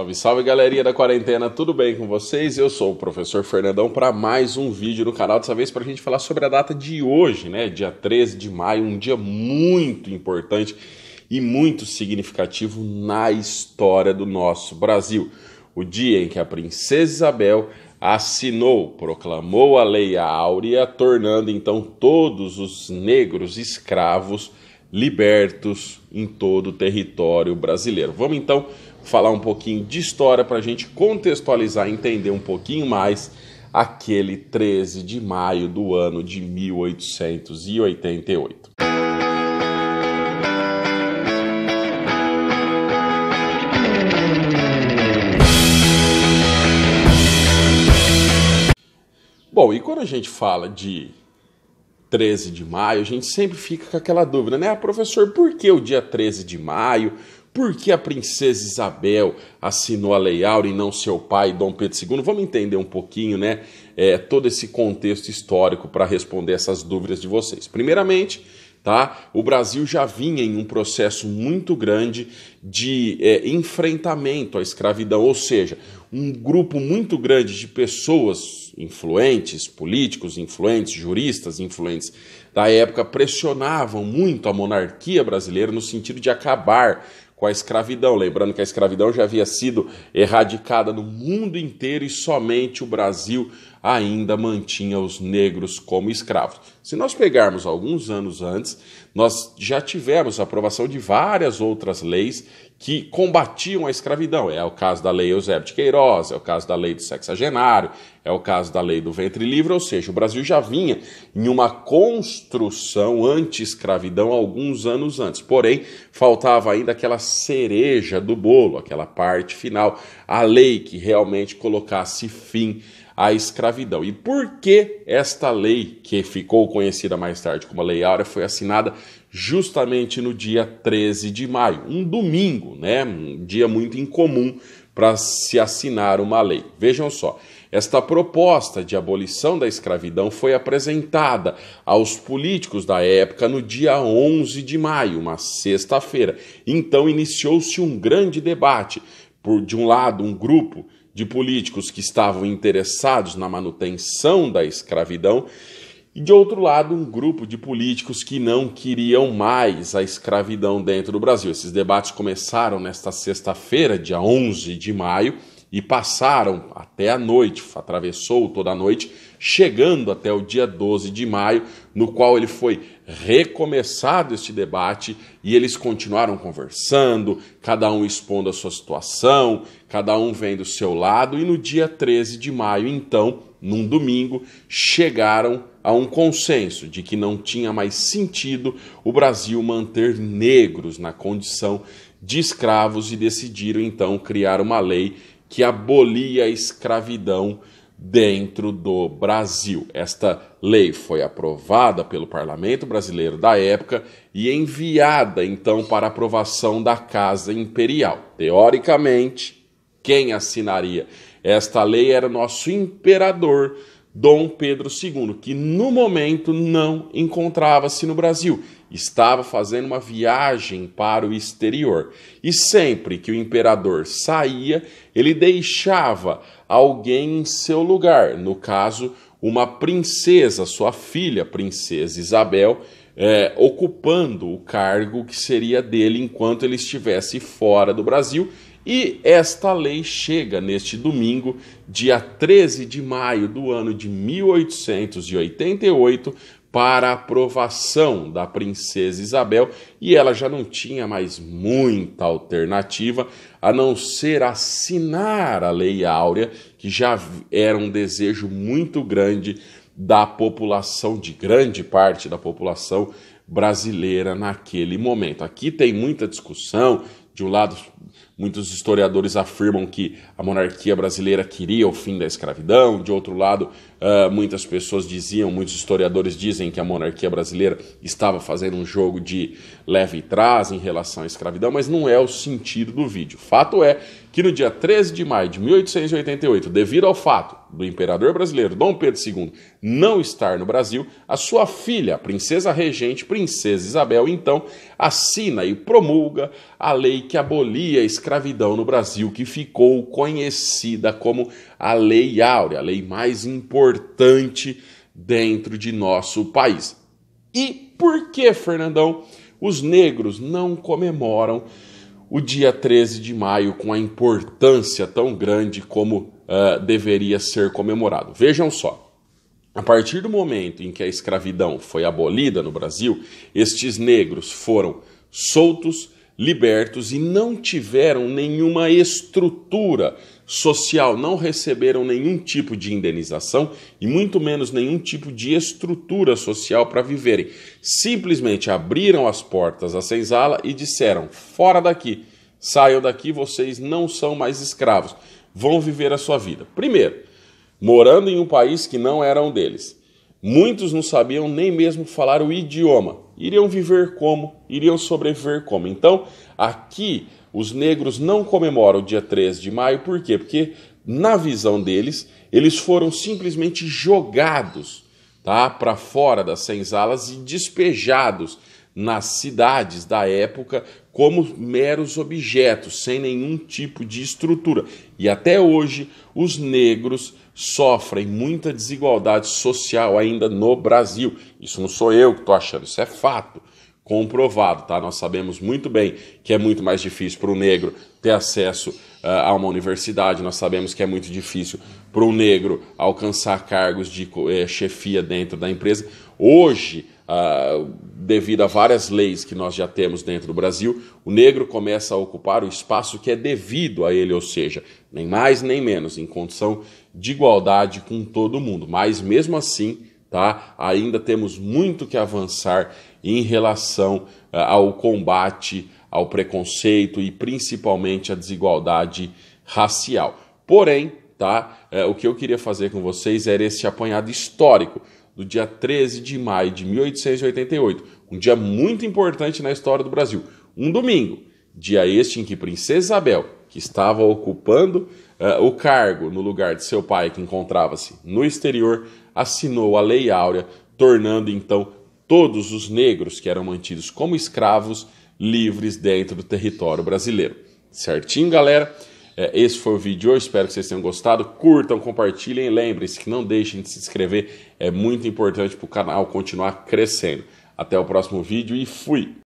Salve, salve galerinha da quarentena, tudo bem com vocês? Eu sou o professor Fernandão para mais um vídeo no canal, dessa vez para a gente falar sobre a data de hoje, né? Dia 13 de maio, um dia muito importante e muito significativo na história do nosso Brasil. O dia em que a princesa Isabel assinou, proclamou a Lei Áurea, tornando então todos os negros escravos libertos em todo o território brasileiro. Vamos então falar um pouquinho de história para a gente contextualizar e entender um pouquinho mais aquele 13 de maio do ano de 1888. Bom, e quando a gente fala de 13 de maio, a gente sempre fica com aquela dúvida, né? Professor, por que o dia 13 de maio? Por que a princesa Isabel assinou a Lei Áurea e não seu pai, Dom Pedro II? Vamos entender um pouquinho, né? Todo esse contexto histórico para responder essas dúvidas de vocês. Primeiramente, tá? O Brasil já vinha em um processo muito grande de enfrentamento à escravidão, ou seja, um grupo muito grande de pessoas influentes, políticos influentes, juristas influentes da época pressionavam muito a monarquia brasileira no sentido de acabar com a escravidão. Lembrando que a escravidão já havia sido erradicada no mundo inteiro e somente o Brasil ainda mantinha os negros como escravos. Se nós pegarmos alguns anos antes, nós já tivemos a aprovação de várias outras leis que combatiam a escravidão. É o caso da Lei Eusébio de Queiroz, é o caso da Lei do Sexagenário, é o caso da Lei do Ventre Livre, ou seja, o Brasil já vinha em uma construção anti-escravidão alguns anos antes. Porém, faltava ainda aquela cereja do bolo, aquela parte final, a lei que realmente colocasse fim à escravidão. E por que esta lei, que ficou conhecida mais tarde como a Lei Áurea, foi assinada justamente no dia 13 de maio, um domingo, né? Um dia muito incomum para se assinar uma lei. Vejam só, esta proposta de abolição da escravidão foi apresentada aos políticos da época no dia 11 de maio, uma sexta-feira. Então iniciou-se um grande debate. De um lado, um grupo de políticos que estavam interessados na manutenção da escravidão e, de outro lado, um grupo de políticos que não queriam mais a escravidão dentro do Brasil. Esses debates começaram nesta sexta-feira, dia 11 de maio, e passaram até a noite, atravessou toda a noite, chegando até o dia 12 de maio, no qual ele foi recomeçado este debate e eles continuaram conversando, cada um expondo a sua situação, cada um vendo o seu lado, e no dia 13 de maio, então, num domingo, chegaram a um consenso de que não tinha mais sentido o Brasil manter negros na condição de escravos e decidiram, então, criar uma lei que abolia a escravidão dentro do Brasil. Esta lei foi aprovada pelo Parlamento Brasileiro da época e enviada, então, para aprovação da Casa Imperial. Teoricamente, quem assinaria esta lei era nosso imperador Dom Pedro II, que no momento não encontrava-se no Brasil, estava fazendo uma viagem para o exterior. E sempre que o imperador saía, ele deixava alguém em seu lugar, no caso, uma princesa, sua filha, princesa Isabel, ocupando o cargo que seria dele enquanto ele estivesse fora do Brasil. E esta lei chega neste domingo, dia 13 de maio do ano de 1888, para a aprovação da princesa Isabel, e ela já não tinha mais muita alternativa a não ser assinar a Lei Áurea, que já era um desejo muito grande da população, de grande parte da população brasileira naquele momento. Aqui tem muita discussão. De um lado, muitos historiadores afirmam que a monarquia brasileira queria o fim da escravidão. De outro lado, muitas pessoas diziam, muitos historiadores dizem que a monarquia brasileira estava fazendo um jogo de leve e trás em relação à escravidão, mas não é o sentido do vídeo. Fato é que no dia 13 de maio de 1888, devido ao fato do imperador brasileiro Dom Pedro II não estar no Brasil, a sua filha, a princesa regente, princesa Isabel, então assina e promulga a lei que abolia a escravidão escravidão no Brasil, que ficou conhecida como a Lei Áurea, a lei mais importante dentro de nosso país. E por que, Fernandão, os negros não comemoram o dia 13 de maio com a importância tão grande como deveria ser comemorado? Vejam só, a partir do momento em que a escravidão foi abolida no Brasil, estes negros foram soltos, libertos e não tiveram nenhuma estrutura social, não receberam nenhum tipo de indenização e muito menos nenhum tipo de estrutura social para viverem. Simplesmente abriram as portas da senzala e disseram: fora daqui, saiam daqui, vocês não são mais escravos, vão viver a sua vida. Primeiro, morando em um país que não era um deles. Muitos não sabiam nem mesmo falar o idioma. Iriam viver como? Iriam sobreviver como? Então, aqui, os negros não comemoram o dia 13 de maio. Por quê? Porque, na visão deles, eles foram simplesmente jogados, tá, para fora das senzalas e despejados nas cidades da época como meros objetos, sem nenhum tipo de estrutura. E até hoje, os negros sofrem muita desigualdade social ainda no Brasil. Isso não sou eu que estou achando, isso é fato, comprovado, tá? Nós sabemos muito bem que é muito mais difícil para o negro ter acesso a uma universidade, nós sabemos que é muito difícil para o negro alcançar cargos de chefia dentro da empresa. Hoje, devido a várias leis que nós já temos dentro do Brasil, o negro começa a ocupar o espaço que é devido a ele, ou seja, nem mais nem menos, em condição de igualdade com todo mundo. Mas mesmo assim, tá, ainda temos muito que avançar em relação ao combate ao preconceito e principalmente à desigualdade racial. Porém, tá, o que eu queria fazer com vocês era esse apanhado histórico do dia 13 de maio de 1888, um dia muito importante na história do Brasil, um domingo, dia este em que Princesa Isabel, que estava ocupando o cargo no lugar de seu pai, que encontrava-se no exterior, assinou a Lei Áurea, tornando então todos os negros que eram mantidos como escravos livres dentro do território brasileiro. Certinho, galera? Esse foi o vídeo de hoje, espero que vocês tenham gostado. Curtam, compartilhem e lembrem-se que não deixem de se inscrever, é muito importante para o canal continuar crescendo. Até o próximo vídeo e fui!